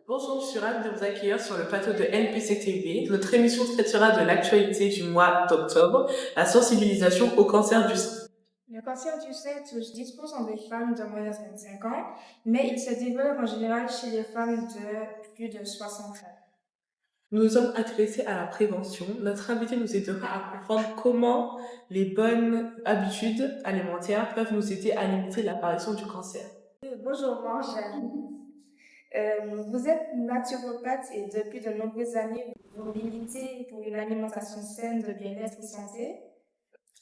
Bonjour, je suis ravie de vous accueillir sur le plateau de NPC TV. Notre émission traitera de l'actualité du mois d'octobre, la sensibilisation au cancer du sein. Le cancer du sein touche 10% des femmes de moins de 25 ans, mais il se développe en général chez les femmes de plus de 60 ans. Nous nous sommes intéressés à la prévention. Notre invité nous aidera à comprendre comment les bonnes habitudes alimentaires peuvent nous aider à limiter l'apparition du cancer. Bonjour, moi, vous êtes naturopathe et depuis de nombreuses années, vous militez pour une alimentation saine de bien-être et santé.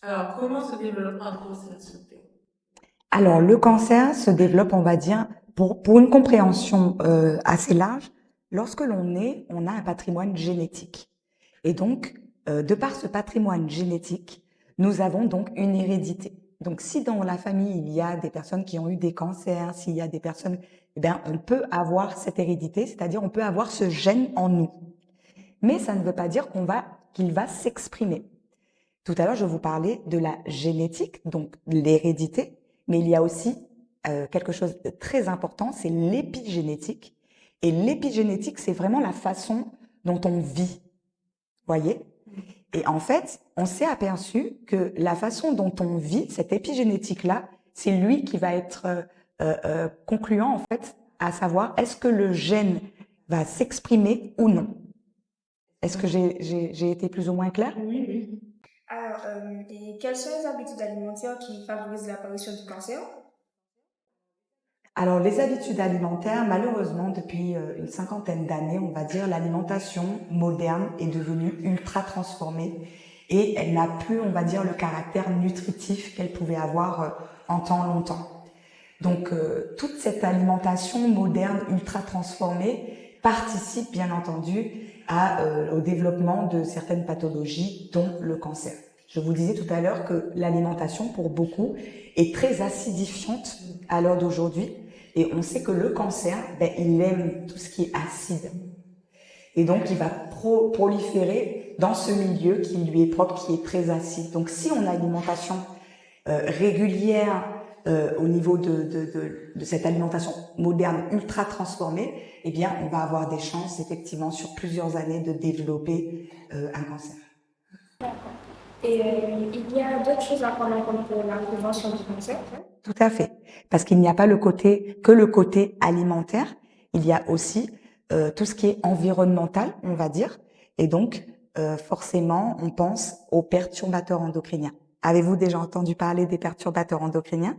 Alors, comment se développe un cancer, s'il vous plaît? Alors, le cancer se développe, on va dire, pour une compréhension assez large, lorsque l'on naît, on a un patrimoine génétique. Et donc, de par ce patrimoine génétique, nous avons donc une hérédité. Donc, si dans la famille, il y a des personnes qui ont eu des cancers, s'il y a des personnes, eh bien, on peut avoir cette hérédité, c'est-à-dire on peut avoir ce gène en nous. Mais ça ne veut pas dire qu'il va s'exprimer. Tout à l'heure, je vous parlais de la génétique, donc l'hérédité, mais il y a aussi quelque chose de très important, c'est l'épigénétique. Et l'épigénétique, c'est vraiment la façon dont on vit, voyez? Et en fait, on s'est aperçu que la façon dont on vit, cette épigénétique-là, c'est lui qui va être concluant, en fait, à savoir est-ce que le gène va s'exprimer ou non. Est-ce que j'ai été plus ou moins claire? Oui, oui. Alors, et quelles sont les habitudes alimentaires qui favorisent l'apparition du cancer? Alors, les habitudes alimentaires, malheureusement, depuis une cinquantaine d'années, on va dire, l'alimentation moderne est devenue ultra transformée et elle n'a plus, on va dire, le caractère nutritif qu'elle pouvait avoir en temps longtemps. Donc, toute cette alimentation moderne ultra transformée participe, bien entendu, au développement de certaines pathologies, dont le cancer. Je vous disais tout à l'heure que l'alimentation, pour beaucoup, est très acidifiante à l'heure d'aujourd'hui. Et on sait que le cancer, il aime tout ce qui est acide. Et donc, il va proliférer dans ce milieu qui lui est propre, qui est très acide. Donc, si on a une alimentation régulière au niveau de cette alimentation moderne ultra transformée, eh bien, on va avoir des chances, effectivement, sur plusieurs années de développer un cancer. Et il y a d'autres choses à prendre en compte pour la prévention du cancer? Tout à fait. Parce qu'il n'y a pas le côté alimentaire, il y a aussi tout ce qui est environnemental, on va dire. Et donc, forcément, on pense aux perturbateurs endocriniens. Avez-vous déjà entendu parler des perturbateurs endocriniens?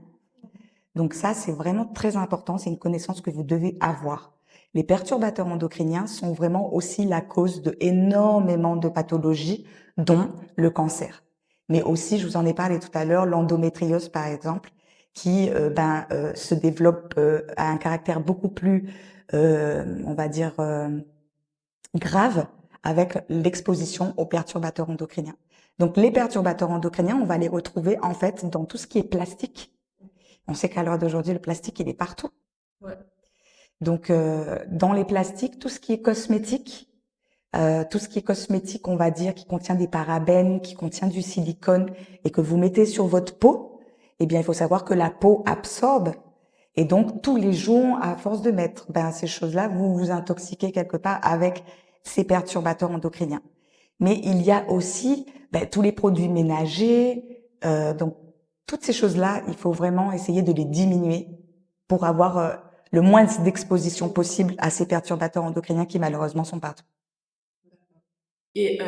Donc ça, c'est vraiment très important, c'est une connaissance que vous devez avoir. Les perturbateurs endocriniens sont vraiment aussi la cause de énormément de pathologies, dont le cancer. Mais aussi, je vous en ai parlé tout à l'heure, l'endométriose par exemple, qui se développe à un caractère beaucoup plus, on va dire, grave avec l'exposition aux perturbateurs endocriniens. Donc les perturbateurs endocriniens, on va les retrouver en fait dans tout ce qui est plastique. On sait qu'à l'heure d'aujourd'hui, le plastique, il est partout. Ouais. Donc, dans les plastiques, tout ce qui est cosmétique, on va dire, qui contient des parabènes, qui contient du silicone, et que vous mettez sur votre peau, eh bien, il faut savoir que la peau absorbe. Et donc, tous les jours, à force de mettre ces choses-là, vous vous intoxiquez quelque part avec ces perturbateurs endocriniens. Mais il y a aussi tous les produits ménagers, donc toutes ces choses-là, il faut vraiment essayer de les diminuer pour avoir le moins d'exposition possible à ces perturbateurs endocriniens qui malheureusement sont partout. Et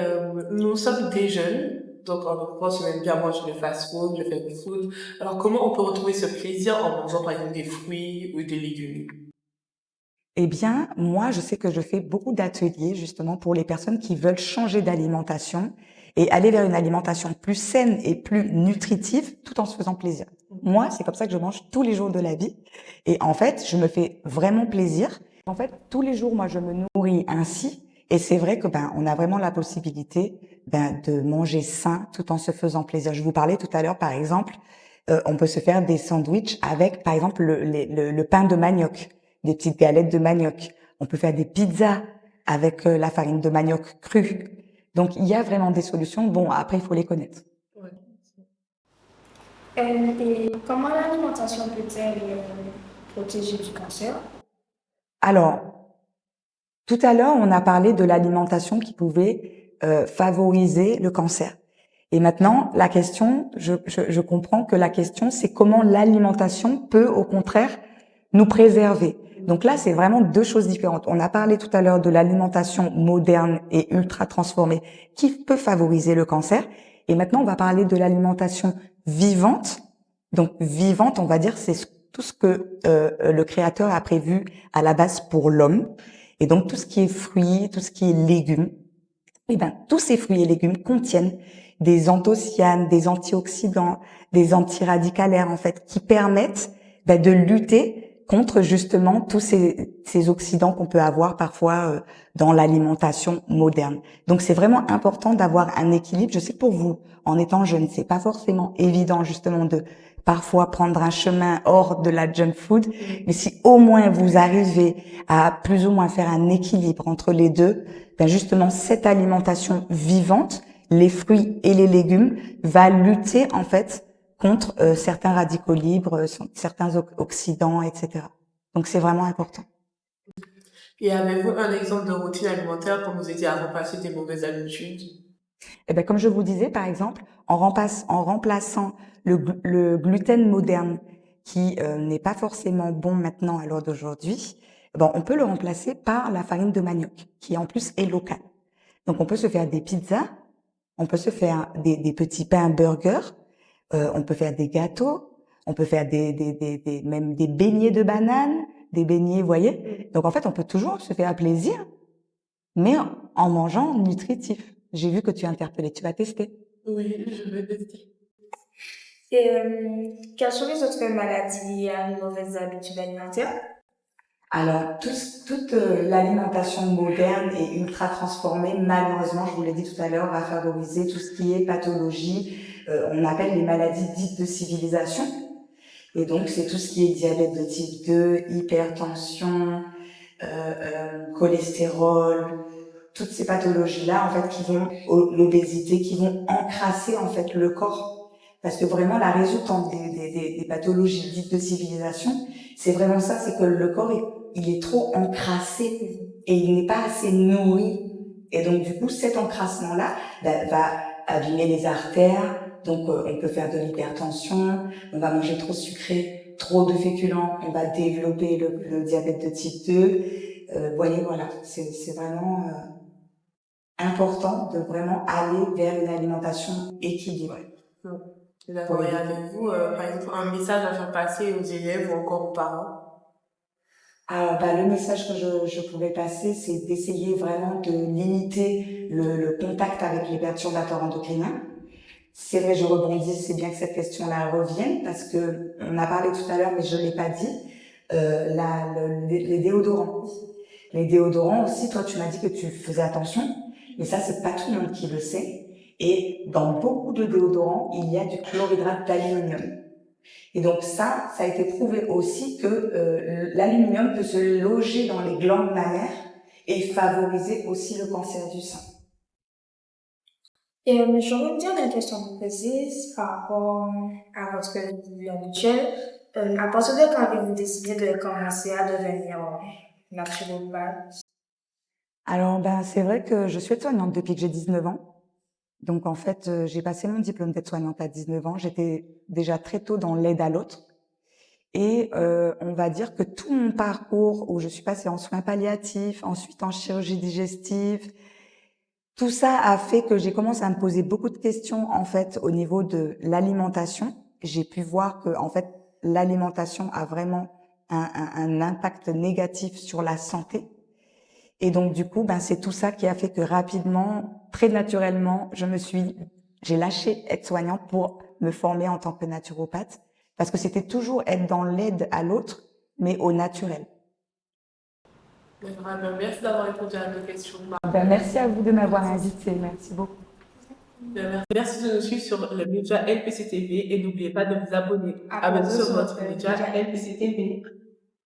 nous sommes des jeunes, donc en France, on aime bien manger le fast-food, le fast-food. Alors, comment on peut retrouver ce plaisir en mangeant par exemple des fruits ou des légumes? Eh bien, moi, je sais que je fais beaucoup d'ateliers justement pour les personnes qui veulent changer d'alimentation et aller vers une alimentation plus saine et plus nutritive tout en se faisant plaisir. Moi, c'est comme ça que je mange tous les jours de la vie. Et en fait, je me fais vraiment plaisir. En fait, tous les jours, moi, je me nourris ainsi. Et c'est vrai que on a vraiment la possibilité de manger sain tout en se faisant plaisir. Je vous parlais tout à l'heure, par exemple, on peut se faire des sandwichs avec, par exemple, le pain de manioc, des petites galettes de manioc. On peut faire des pizzas avec la farine de manioc crue. Donc, il y a vraiment des solutions. Bon, après, il faut les connaître. Ouais. Et comment l'alimentation peut-elle protéger du cancer? Alors, tout à l'heure, on a parlé de l'alimentation qui pouvait favoriser le cancer. Et maintenant, la question, je comprends que la question, c'est comment l'alimentation peut, au contraire, nous préserver. Donc là, c'est vraiment deux choses différentes. On a parlé tout à l'heure de l'alimentation moderne et ultra transformée qui peut favoriser le cancer. Et maintenant, on va parler de l'alimentation vivante. Donc vivante, on va dire, c'est tout ce que le Créateur a prévu à la base pour l'homme. Et donc tout ce qui est fruits, tout ce qui est légumes, eh ben tous ces fruits et légumes contiennent des anthocyanes, des antioxydants, des antiradicalaires en fait, qui permettent de lutter contre justement tous ces oxydants qu'on peut avoir parfois dans l'alimentation moderne. Donc c'est vraiment important d'avoir un équilibre. Je sais que pour vous, en étant jeune, c'est pas forcément évident justement de parfois prendre un chemin hors de la junk food, mais si au moins vous arrivez à plus ou moins faire un équilibre entre les deux, ben justement cette alimentation vivante, les fruits et les légumes, va lutter en fait contre certains radicaux libres, certains oxydants, etc. Donc c'est vraiment important. Et avez-vous un exemple de routine alimentaire pour nous aider à remplacer des mauvaises habitudes? Et ben comme je vous disais par exemple, en remplaçant le gluten moderne qui n'est pas forcément bon maintenant à l'heure d'aujourd'hui, on peut le remplacer par la farine de manioc qui en plus est locale. Donc on peut se faire des pizzas, on peut se faire des petits pains burgers, on peut faire des gâteaux, on peut faire même des beignets de bananes, des beignets, vous voyez. Donc en fait, on peut toujours se faire plaisir, mais en mangeant nutritif. J'ai vu que tu es interpellée, tu vas tester. Oui, je vais tester. Et quelles sont les autres maladies liées à une mauvaise habitude alimentaire? Alors, toute l'alimentation moderne et ultra transformée, malheureusement, je vous l'ai dit tout à l'heure, va favoriser tout ce qui est pathologie. On appelle les maladies dites de civilisation. Et donc, c'est tout ce qui est diabète de type 2, hypertension, cholestérol, toutes ces pathologies-là, en fait, qui vont, l'obésité, qui vont encrasser, en fait, le corps. Parce que vraiment, la résultante des pathologies dites de civilisation, c'est vraiment ça, c'est que le corps, il est trop encrassé et il n'est pas assez nourri. Et donc, du coup, cet encrassement-là va abîmer les artères. Donc, on peut faire de l'hypertension, on va manger trop sucré, trop de féculents, on va développer le diabète de type 2. Voyez, voilà, c'est vraiment important de vraiment aller vers une alimentation équilibrée. D'accord. Et avez-vous, par exemple, un message à faire passer aux élèves ou encore aux parents? Alors, le message que je pouvais passer, c'est d'essayer vraiment de limiter le contact avec les perturbateurs endocriniens. C'est vrai, je rebondis, c'est bien que cette question-là revienne parce que on a parlé tout à l'heure, mais je l'ai pas dit, les déodorants. Les déodorants aussi, toi, tu m'as dit que tu faisais attention, mais ça, c'est pas tout le monde qui le sait. Et dans beaucoup de déodorants, il y a du chlorhydrate d'aluminium. Et donc ça a été prouvé aussi que l'aluminium peut se loger dans les glandes mammaires et favoriser aussi le cancer du sein. Et j'aurais une dernière question à vous poser par rapport à votre vie habituelle. À partir de quand avez-vous décidé de commencer à devenir naturopathe? Alors, c'est vrai que je suis aide-soignante depuis que j'ai 19 ans. Donc, en fait, j'ai passé mon diplôme d'aide-soignante à 19 ans. J'étais déjà très tôt dans l'aide à l'autre. Et on va dire que tout mon parcours où je suis passée en soins palliatifs, ensuite en chirurgie digestive, tout ça a fait que j'ai commencé à me poser beaucoup de questions en fait au niveau de l'alimentation. J'ai pu voir que en fait l'alimentation a vraiment un impact négatif sur la santé. Et donc du coup, c'est tout ça qui a fait que rapidement, très naturellement, j'ai lâché être soignante pour me former en tant que naturopathe, parce que c'était toujours être dans l'aide à l'autre, mais au naturel. D'accord. Merci d'avoir répondu à nos questions. Merci à vous de m'avoir invitée. Merci beaucoup. Merci de nous suivre sur le média LPC TV et n'oubliez pas de vous abonner. Abonnez-vous sur notre média LPC TV.